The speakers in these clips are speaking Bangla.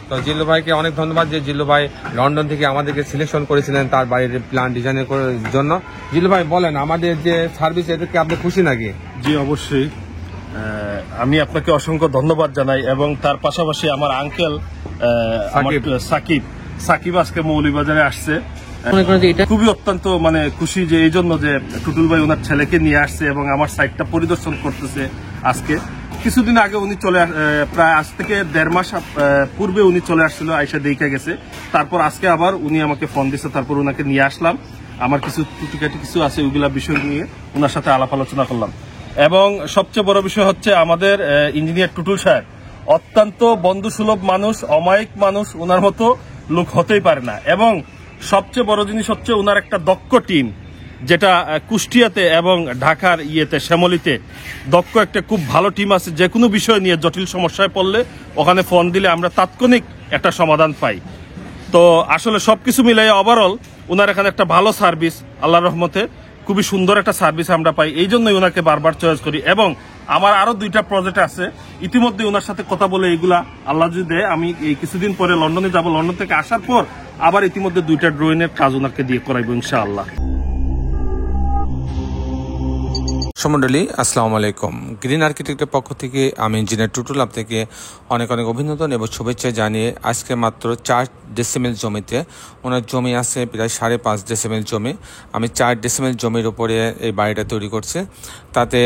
তো জিল্লু ভাইকে অনেক ধন্যবাদ যে জিল্লু ভাই লন্ডন থেকে আমাদেরকে সিলেকশন করেছিলেন তার বাড়ির প্ল্যান ডিজাইনের জন্য। জিল্লু ভাই বলেন, আমাদের যে সার্ভিস এদেরকে আপনি খুশি নাকি? জি অবশ্যই, আমি আপনাকে অসংখ্য ধন্যবাদ জানাই এবং তার পাশাপাশি আমার আঙ্কেল সাকিব আজকে মৌলভীবাজারে আসছে। খুবই অত্যন্ত খুশি যে এই জন্য যে টুটুল ভাই ওনার ছেলেকে নিয়ে আসছে এবং আমার সাইটটা পরিদর্শন করতেছে। আজকে কিছুদিন আগে উনি প্রায় আজ থেকে 1.5 মাস পূর্বে উনি চলে আসছিল, আইসা দেখে গেছে। তারপর আজকে আবার উনি আমাকে ফোন দিচ্ছে, তারপর ওনাকে নিয়ে আসলাম। আমার কিছু টুটিকাটি কিছু আছে, ওইগুলা বিষয় নিয়ে ওনার সাথে আলাপ আলোচনা করলাম। এবং সবচেয়ে বড় বিষয় হচ্ছে আমাদের ইঞ্জিনিয়ার টুটুল সাহেব অত্যন্ত বন্ধুসুলভ মানুষ, অমায়িক মানুষ, ওনার মতো লোক হতেই পারে না। এবং সবচেয়ে বড় জিনিস হচ্ছে ওনার একটা দক্ষ টিম, যেটা কুষ্টিয়াতে এবং ঢাকার শ্যামলীতে দক্ষ একটা খুব ভালো টিম আছে। যে কোনো বিষয় নিয়ে জটিল সমস্যায় পড়লে ওখানে ফোন দিলে আমরা তাৎক্ষণিক একটা সমাধান পাই। তো আসলে সবকিছু মিলাই ওভারঅল ওনার এখানে একটা ভালো সার্ভিস, আল্লাহর রহমতে খুবই সুন্দর একটা সার্ভিস আমরা পাই। এই জন্যই ওনাকে বারবার চয়েস করি। এবং আমার আরো 2টা প্রজেক্ট আছে, ইতিমধ্যে ওনার সাথে কথা বলে এইগুলা আল্লাহ যদি দেয় আমি এই কিছুদিন পরে লন্ডনে যাব। লন্ডন থেকে আসার পর আবার ইতিমধ্যে 2টা ড্রয়িং এর কাজ ওনাকে দিয়ে করাইবো ইনশাআল্লাহ। সমন্ডলী আসসালামু আলাইকুম। গ্রিন আর্কিটেক্টের পক্ষ থেকে আমি ইঞ্জিনিয়ার টুটুল আপনাকে অনেক অনেক অভিনন্দন এবং শুভেচ্ছা জানিয়ে আজকে মাত্র 4 ডেসিমেল জমিতে, ওনার জমি আছে প্রায় 5.5 ডেসিমেল জমি। আমি 4 ডেসিমেল জমির উপরে এই বাড়িটা তৈরি করছি। তাতে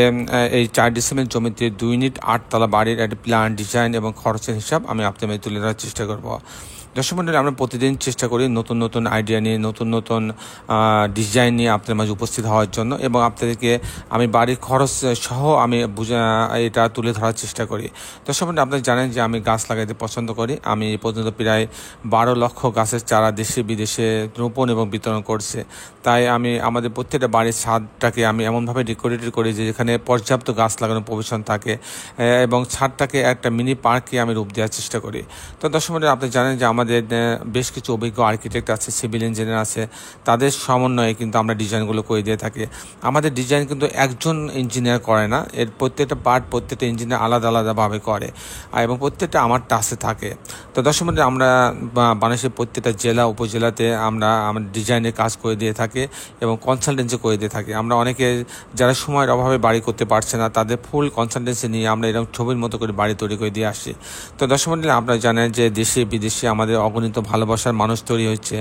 এই 4 ডেসিমেল জমিতে 2 ইউনিট 8 তলা বাড়ির একটা প্ল্যান ডিজাইন এবং খরচের হিসাব আমি আপনাদের তুলে ধরার চেষ্টা করব। দর্শক মণ্ডলী, আমরা প্রতিদিন চেষ্টা করি নতুন নতুন আইডিয়া নিয়ে, নতুন নতুন ডিজাইন নিয়ে আপনাদের মাঝে উপস্থিত হওয়ার জন্য এবং আপনাদেরকে আমি বাড়ির খরচ সহ আমি এটা তুলে ধরার চেষ্টা করি। দর্শক মণ্ডলী, আপনারা জানেন যে আমি গাছ লাগাইতে পছন্দ করি। আমি এ পর্যন্ত প্রায় 12 লক্ষ গাছের চারা দেশে বিদেশে রোপণ এবং বিতরণ করছে। তাই আমি আমাদের প্রত্যেকটা বাড়ির ছাদটাকে আমি এমনভাবে ডেকোরেটেড করি যে যেখানে পর্যাপ্ত গাছ লাগানোর প্রভিশন থাকে এবং ছাদটাকে একটা মিনি পার্কে আমি রূপ দেওয়ার চেষ্টা করি। তো দর্শক মণ্ডলী, আপনি জানেন যে আমাদের বেশ কিছু অভিজ্ঞ আর্কিটেক্ট আছে, সিভিল ইঞ্জিনিয়ার আছে, তাদের সমন্বয়ে কিন্তু আমরা ডিজাইনগুলো করে দিয়ে থাকি। আমাদের ডিজাইন কিন্তু একজন ইঞ্জিনিয়ার করে না, এর প্রত্যেকটা পার্ট প্রত্যেকটা ইঞ্জিনিয়ার আলাদা আলাদাভাবে করে এবং প্রত্যেকটা আমার টাচে থাকে। তো দর্শক মণ্ডলী, আমরা বাংলাদেশের প্রত্যেকটা জেলা উপজেলাতে আমরা আমাদের ডিজাইনের কাজ করে দিয়ে থাকি এবং কনসালটেন্সি করে দিয়ে থাকি। আমরা অনেকে যারা সময়ের অভাবে বাড়ি করতে পারছে না, তাদের ফুল কনসালটেন্সি নিয়ে আমরা এরকম ছবির মতো করে বাড়ি তৈরি করে দিয়ে আসি। তো দর্শক মণ্ডলী, আপনারা জানেন যে দেশে বিদেশে আমাদের অগণিত ভালোবাসার মানুষ তৈরি হচ্ছে,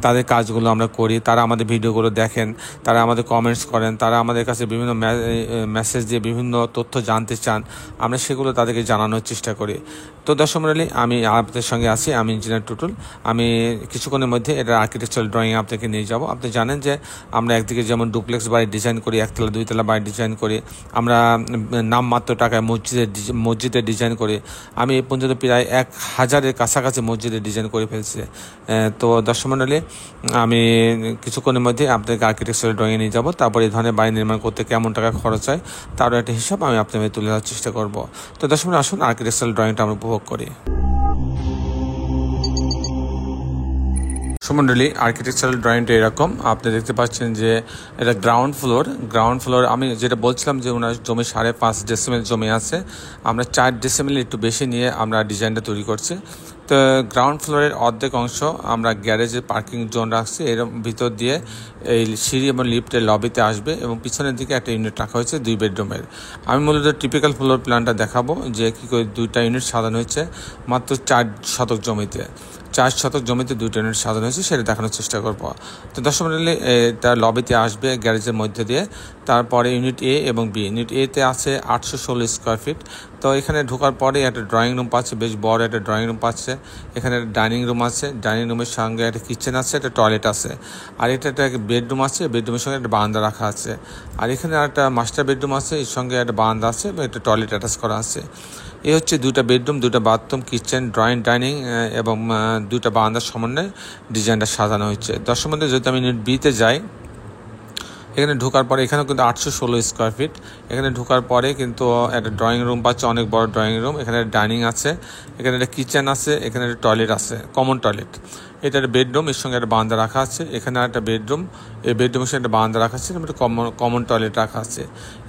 তাদের কাজগুলো আমরা করি। তারা আমাদের ভিডিওগুলো দেখেন, তারা আমাদের কমেন্টস করেন, তারা আমাদের কাছে বিভিন্ন মেসেজ দিয়ে বিভিন্ন তথ্য জানতে চান, আমরা সেগুলো তাদেরকে জানানোর চেষ্টা করি। তো দর্শক মণ্ডলী, আমি আপনাদের সঙ্গে আছি, আমি ইঞ্জিনিয়ার টুটুল। আমি কিছুক্ষণের মধ্যে এটা আর্কিটেকচারাল ড্রয়িং আপনাকে নিয়ে যাব। আপনি জানেন যে আমরা একদিকে যেমন ডুপ্লেক্স বাড়ি ডিজাইন করি, 1 তলা 2 তলা বাড়ি ডিজাইন করি, আমরা নামমাত্র টাকায় মসজিদের ডিজাইন করি। আমি এই পর্যন্ত প্রায় 1000-এর কাছাকাছি মসজিদের ডিজাইন করে ফেলছে। তো দর্শক মণ্ডলী, আমি কিছুক্ষণের মধ্যে আপনাদেরকে আর্কিটেকচারাল ড্রয়িংয়ে নিয়ে যাব। তারপর এই ধরনের বাড়ি নির্মাণ করতে কেমন টাকা খরচ হয় তারও একটা হিসাব আমি আপনাদের তুলে ধরার চেষ্টা করব। তো দর্শক মণ্ডলী, আসুন আর্কিটেকচারাল ড্রয়িংটা আমরা উপভোগ করি। মণ্ডলী, আর্কিটেকচারাল ড্রয়িংটা এরকম আপনি দেখতে পাচ্ছেন যে এটা গ্রাউন্ড ফ্লোর। আমি যেটা বলছিলাম যে ওনার জমি 5.5 ডেসিমেল জমি আছে, আমরা 4 ডেসিমেল একটু বেশি নিয়ে আমরা ডিজাইনটা তৈরি করছি। তো গ্রাউন্ড ফ্লোরের অর্ধেক অংশ আমরা গ্যারেজের পার্কিং জোন রাখছি, এর ভিতর দিয়ে এই সিঁড়ি এবং লিফটের লবিতে আসবে এবং পিছনের দিকে একটা ইউনিট রাখা হয়েছে 2 বেডরুমের। আমি মূলত টিপিক্যাল ফ্লোর প্ল্যানটা দেখাবো যে কী করে 2টা ইউনিট সাজানো হয়েছে মাত্র 4 শতক জমিতে। 4 শতক জমিতে 2টা ইউনিট সাজানো হয়েছে, সেটা দেখানোর চেষ্টা করব। তো দর্শক মণ্ডলী, তার লবিতে আসবে গ্যারেজের মধ্যে দিয়ে। তারপরে ইউনিট এ এবং বি। ইউনিট এতে আছে 816 স্কোয়ার ফিট। তো এখানে ঢোকার পরে একটা ড্রয়িং রুম পাচ্ছে, বেশ বড় একটা ড্রয়িং রুম পাচ্ছে। এখানে একটা ডাইনিং রুম আছে, ডাইনিং রুমের সঙ্গে একটা কিচেন আছে, একটা টয়লেট আছে। আর এটা একটা বেডরুম আছে, বেডরুমের সঙ্গে একটা বারান্দা রাখা আছে। আর এখানে একটা মাস্টার বেডরুম আছে, এর সঙ্গে একটা বারান্দা আছে এবং একটা টয়লেট অ্যাটাচ করা আছে। এই হচ্ছে 2টা বেডরুম, 2টা বাথরুম, কিচেন, ডাইনিং এবং 2টা বারান্দার সমন্বয়ে ডিজাইনটা সাজানো হয়েছে। দর্শক মধ্যে যদি আমি ইউনিট বিতে যাই, এখানে ঢোকার পরে এখানেও কিন্তু 816 স্কোয়ার ফিট। এখানে ঢোকার পরে কিন্তু একটা ড্রয়িং রুম পাচ্ছে, অনেক বড় ড্রয়িং রুম। এখানে ডাইনিং আছে, এখানে একটা কিচেন আছে, এখানে একটা টয়লেট আছে, কমন টয়লেট। এটা একটা বেডরুম, এর সঙ্গে একটা বারান্দা রাখা আছে। এখানে একটা বেডরুম, এই বেডরুমের সঙ্গে একটা বারান্দা রাখা আছে, একটা কমন টয়লেট রাখা আছে।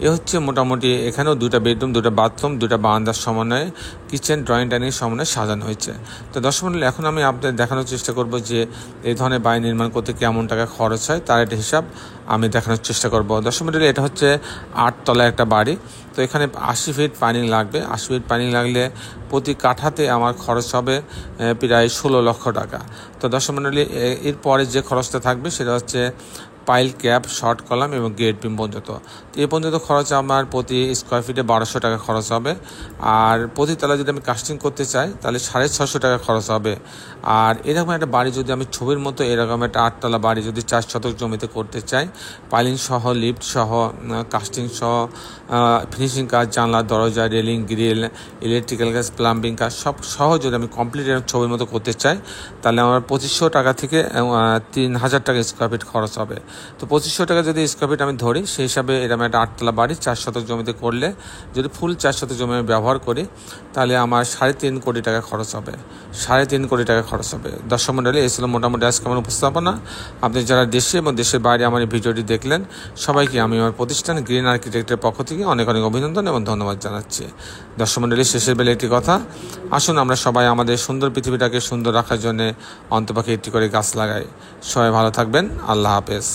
এ হচ্ছে মোটামুটি এখানেও 2টা বেডরুম, 2টা বাথরুম, 2টা বারান্দার সমন্বয়ে কিচেন, ড্রয়িং ডাইনিং সমন্বয়ে সাজানো হয়েছে। তো দর্শক মণ্ডলী, এখন আমি আপনাদের দেখানোর চেষ্টা করব যে এই ধরনের বাড়ি নির্মাণ করতে কেমন টাকা খরচ হয়, তার একটা হিসাব আমি দেখানোর চেষ্টা করব। দর্শক মণ্ডলী, এটা হচ্ছে 8 তলা একটা বাড়ি। তো এখানে 80 ফিট পানি লাগবে। 80 ফিট পানি লাগলে প্রতি কাঠাতে আমার খরচ হবে প্রায় 16 লক্ষ টাকা। তো দর্শক মণ্ডলী, এরপরে যে খরচটা থাকবে সেটা হচ্ছে পাইল, ক্যাপ, শর্ট কলাম এবং গেট বিম পর্যন্ত। তো এই পর্যন্ত খরচ আমার প্রতি স্কোয়ার ফিটে 1200 টাকা খরচ হবে। আর প্রতি তলা যদি আমি কাস্টিং করতে চাই তাহলে 650 টাকা খরচ হবে। আর এরকম একটা বাড়ি যদি আমি ছবির মতো এরকম একটা 8 তলা বাড়ি যদি 4 শতক জমিতে করতে চাই, পাইলিং সহ, লিফট সহ, কাস্টিং সহ, ফিনিশিং কাজ, জানলা, দরজা, রেলিং, গ্রিল, ইলেকট্রিক্যাল কাজ, প্লাম্বিং কাজ সব সহ যদি আমি কমপ্লিট ছবির মতো করতে চাই তাহলে আমার 2500 টাকা থেকে 3000 টাকা স্কোয়ার ফিট খরচ হবে। তো 2500 টাকা যদি স্কোয়ার ফিট আমি ধরি, সেই হিসাবে এরকম একটা 8 তলা বাড়ি 4 শতক জমিতে করলে, যদি ফুল 4 শতক জমি আমি ব্যবহার করি তাহলে আমার 3.5 কোটি টাকা খরচ হবে। 3.5 কোটি টাকা খরচ হবে। দর্শক মণ্ডলী, এই ছিল মোটামুটি আজকে আমার উপস্থাপনা। আপনি যারা দেশে এবং দেশের বাইরে আমার এই ভিডিওটি দেখলেন, সবাইকে আমি আমার প্রতিষ্ঠান গ্রিন আর্কিটেক্টের পক্ষ থেকে অনেক অনেক অভিনন্দন এবং ধন্যবাদ জানাচ্ছি। দর্শক মণ্ডলী, শেষের বেলা একটি কথা, আসুন আমরা সবাই আমাদের সুন্দর পৃথিবীটাকে সুন্দর রাখার জন্য অন্তপক্ষে একটি করে গাছ লাগাই। সবাই ভালো থাকবেন। আল্লাহ হাফেজ।